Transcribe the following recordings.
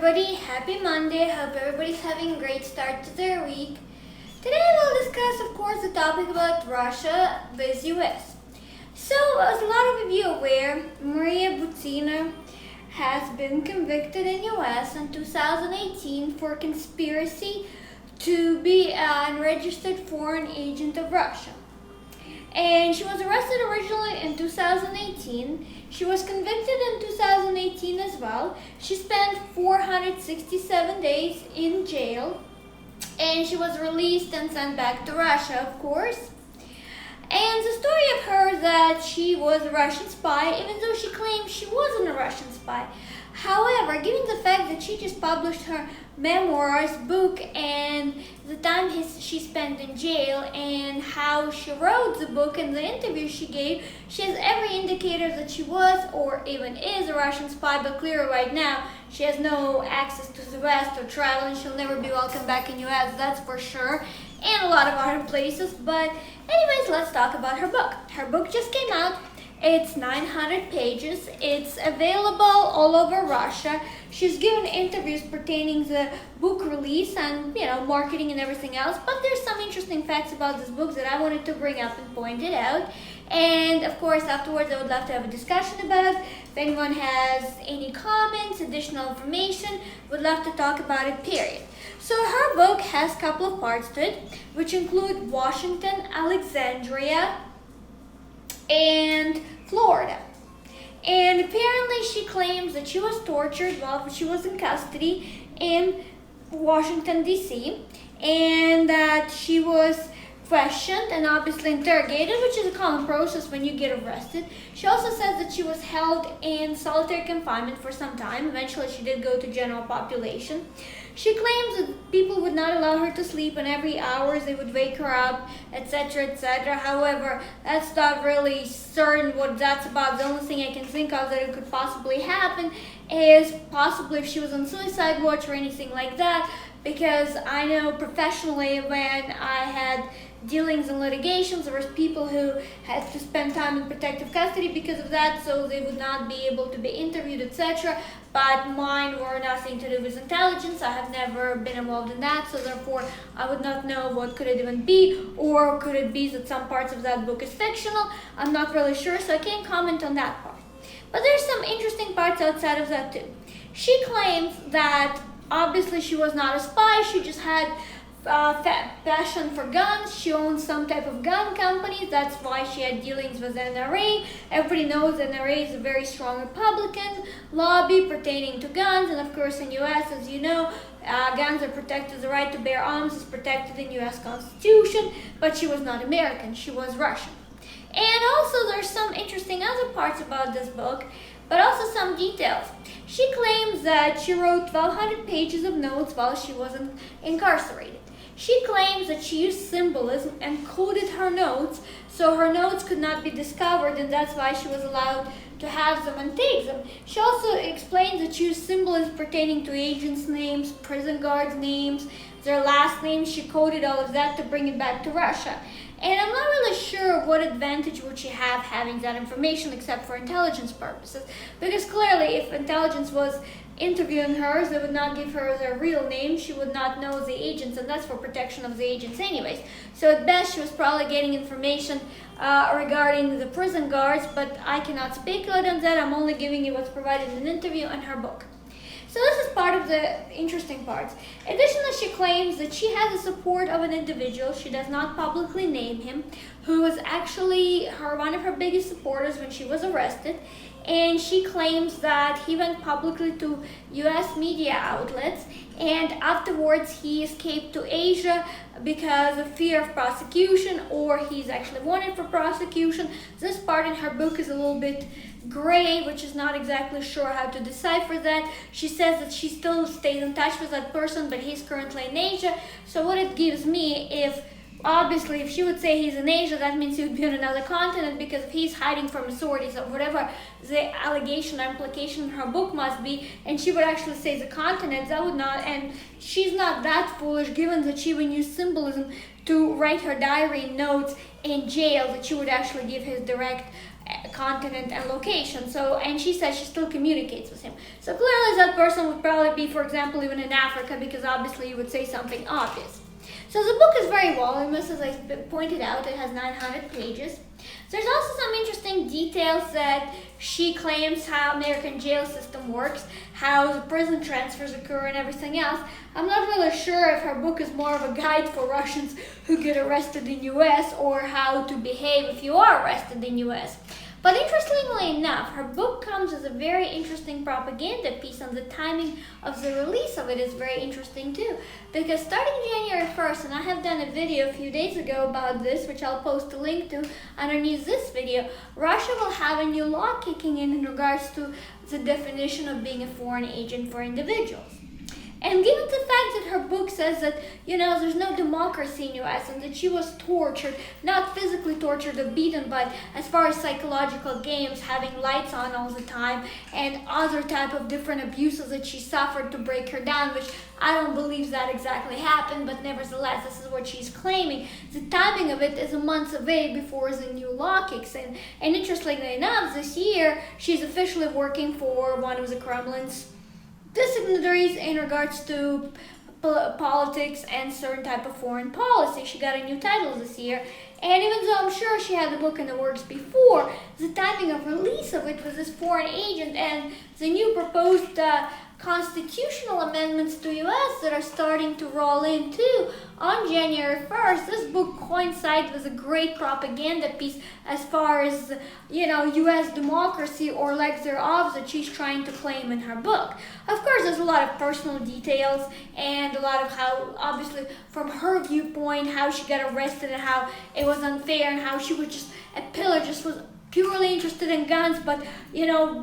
everybody, happy Monday. Hope everybody's having a great start to their week. Today we'll discuss, of course, the topic about Russia vs. US. So, as a lot of you are aware, Maria Butina has been convicted in US in 2018 for conspiracy to be an unregistered foreign agent of Russia. And she was arrested originally in 2018. She was convicted in 2018 as well. She spent 467 days in jail. And she was released and sent back to Russia, of course. And the story of her that she was a Russian spy, even though she claimed she wasn't a Russian spy. However, given the fact that she just published her memoirs book and the time she spent in jail and how she wrote the book and the interview she gave, she has every indicator that she was or even is a Russian spy, but clearly right now she has no access to the West or travel and she'll never be welcome back in US, that's for sure, and a lot of other places. But anyways, let's talk about her book. Her book just came out. It's 900 pages. It's available all over Russia. She's given interviews pertaining to the book release and, marketing and everything else. But there's some interesting facts about this book that I wanted to bring up and point it out. And of course, afterwards, I would love to have a discussion about it. If anyone has any comments, additional information, would love to talk about it, period. So her book has a couple of parts to it, which include Washington, Alexandria, and Florida. And apparently she claims that she was tortured while she was in custody in Washington, D.C., and that she was questioned and obviously interrogated, which is a common process when you get arrested. She also says that she was held in solitary confinement for some time. Eventually she did go to general population. She claims that people would not allow her to sleep, and every hour they would wake her up, etc., etc. However, that's not really certain what that's about. The only thing I can think of that it could possibly happen is possibly if she was on suicide watch or anything like that, because I know professionally when I had dealings and litigations, there was people who had to spend time in protective custody because of that, so they would not be able to be interviewed, etc. But mine were nothing to do with intelligence. I have never been involved in that, so therefore I would not know what could it even be, or could it be that some parts of that book is fictional. I'm not really sure, so I can't comment on that part. But there's some interesting parts outside of that too. She claims that obviously she was not a spy, she just had passion for guns. She owns some type of gun company. That's why she had dealings with NRA. Everybody knows NRA is a very strong Republican lobby pertaining to guns, and of course in US, as you know, guns are protected. The right to bear arms is protected in US Constitution, but she was not American, she was Russian. And also there's some interesting other parts about this book, but also some details. She claims that she wrote 1,200 pages of notes while she was incarcerated. She claims that she used symbolism and coded her notes so her notes could not be discovered, and that's why she was allowed to have them and take them. She also explains that she used symbolism pertaining to agents' names, prison guards' names, their last names. She coded all of that to bring it back to Russia. And I'm not really sure what advantage would she have having that information except for intelligence purposes, because clearly if intelligence was interviewing her, they would not give her their real name, she would not know the agents, and that's for protection of the agents anyways. So at best she was probably getting information regarding the prison guards, but I cannot speculate on that. I'm only giving you what's provided in an interview and her book. So this is part of the interesting parts. Additionally, she claims that she has the support of an individual, she does not publicly name him, who was actually one of her biggest supporters when she was arrested. And she claims that he went publicly to US media outlets, and afterwards he escaped to Asia because of fear of prosecution, or he's actually wanted for prosecution. This part in her book is a little bit gray, which is not exactly sure how to decipher that. She says that she still stays in touch with that person, but he's currently in Asia. So what it gives me, obviously, if she would say he's in Asia, that means he would be on another continent, because if he's hiding from authorities or whatever the allegation or implication in her book must be, and she would actually say the continent, that would not, and she's not that foolish, given that she would use symbolism to write her diary notes in jail, that she would actually give his direct continent and location. So, and she says she still communicates with him. So clearly that person would probably be, for example, even in Africa, because obviously you would say something obvious. So the book is very voluminous, as I pointed out. It has 900 pages. There's also some interesting details that she claims how American jail system works, how the prison transfers occur and everything else. I'm not really sure if her book is more of a guide for Russians who get arrested in US or how to behave if you are arrested in US. But interestingly enough, her book comes as a very interesting propaganda piece, and the timing of the release of it is very interesting too. Because starting January 1st, and I have done a video a few days ago about this, which I'll post a link to underneath this video, Russia will have a new law kicking in regards to the definition of being a foreign agent for individuals. And given the fact that her book says that, there's no democracy in US and that she was tortured, not physically tortured or beaten, but as far as psychological games, having lights on all the time, and other type of different abuses that she suffered to break her down, which I don't believe that exactly happened, but nevertheless, this is what she's claiming. The timing of it is a month away before the new law kicks in. And interestingly enough, this year, she's officially working for one of the Kremlin's dignitaries in regards to politics and certain type of foreign policy. She got a new title this year, and even though I'm sure she had the book in the works before, the timing of release of it was this foreign agent and the new proposed constitutional amendments to US that are starting to roll in too on January 1st. This book coincides with a great propaganda piece as far as, US democracy or lack thereof that she's trying to claim in her book. Of course, there's a lot of personal details and a lot of how, obviously, from her viewpoint, how she got arrested and how it was unfair and how she was just a pillar, just was purely interested in guns, but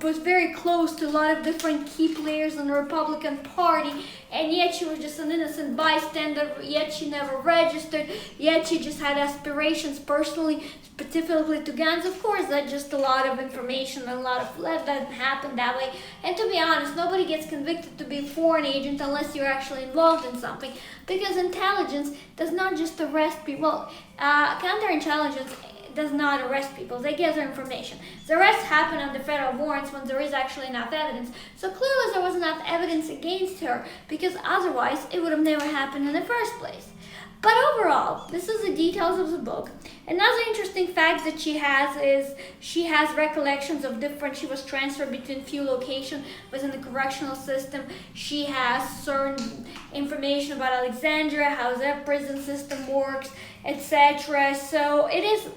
was very close to a lot of different key players in the Republican Party, and yet she was just an innocent bystander, yet she never registered, yet she just had aspirations personally, specifically to guns. Of course, that's just a lot of information and a lot of that doesn't happen that way. And to be honest, nobody gets convicted to be a foreign agent unless you're actually involved in something, because intelligence does not just arrest people. Counterintelligence does not arrest people. They gather information. The arrests happen under federal warrants when there is actually enough evidence. So clearly there was enough evidence against her, because otherwise it would have never happened in the first place. But overall, this is the details of the book. Another interesting fact that she has is she has recollections of she was transferred between few locations within the correctional system. She has certain information about Alexandria, how their prison system works, etc. So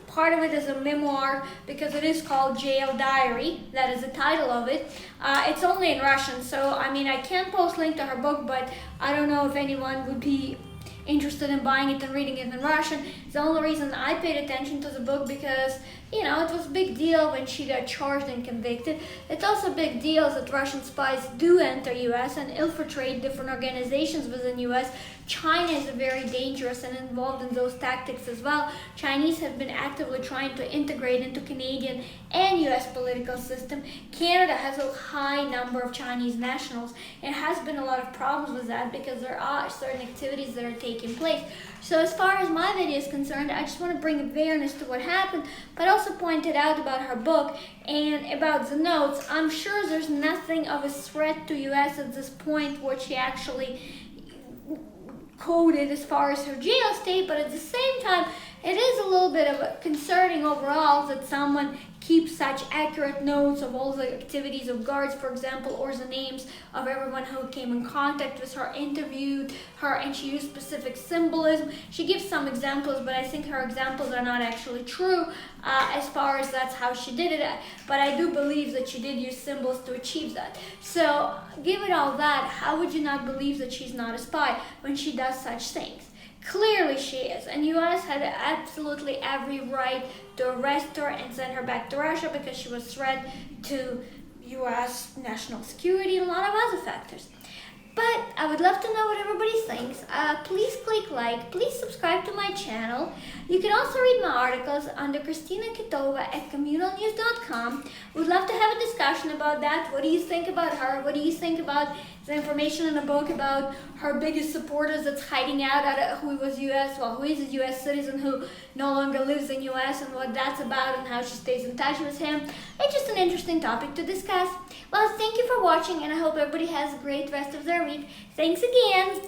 part of it is a memoir, because it is called Jail Diary. That is the title of it. It's only in Russian, so I can't post a link to her book, but I don't know if anyone would be interested in buying it and reading it in Russian. The only reason I paid attention to the book because, it was a big deal when she got charged and convicted. It's also a big deal that Russian spies do enter US and infiltrate different organizations within US. China is very dangerous and involved in those tactics as well. Chinese have been actively trying to integrate into Canadian and US political system. Canada has a high number of Chinese nationals. It has been a lot of problems with that because there are certain activities that are taking place. So as far as my video is concerned, I just want to bring awareness to what happened, but also point it out about her book and about the notes. I'm sure there's nothing of a threat to US at this point, what she actually coded as far as her jail state, but at the same time, it is a little bit of concerning overall that someone keeps such accurate notes of all the activities of guards, for example, or the names of everyone who came in contact with her, interviewed her, and she used specific symbolism. She gives some examples, but I think her examples are not actually true as far as that's how she did it. But I do believe that she did use symbols to achieve that. So, given all that, how would you not believe that she's not a spy when she does such things? Clearly she is, and US had absolutely every right to arrest her and send her back to Russia because she was a threat to US national security and a lot of other factors. But I would love to know what everybody thinks. Please click like, please subscribe to my channel. You can also read my articles under Christina Kitova at communalnews.com. We'd love to have a discussion about that. What do you think about her? What do you think about the information in the book about her biggest supporters that's hiding out at who is a U.S. citizen who no longer lives in U.S. and what that's about and how she stays in touch with him. It's just an interesting topic to discuss. Well, thank you for watching, and I hope everybody has a great rest of their week. Thanks again.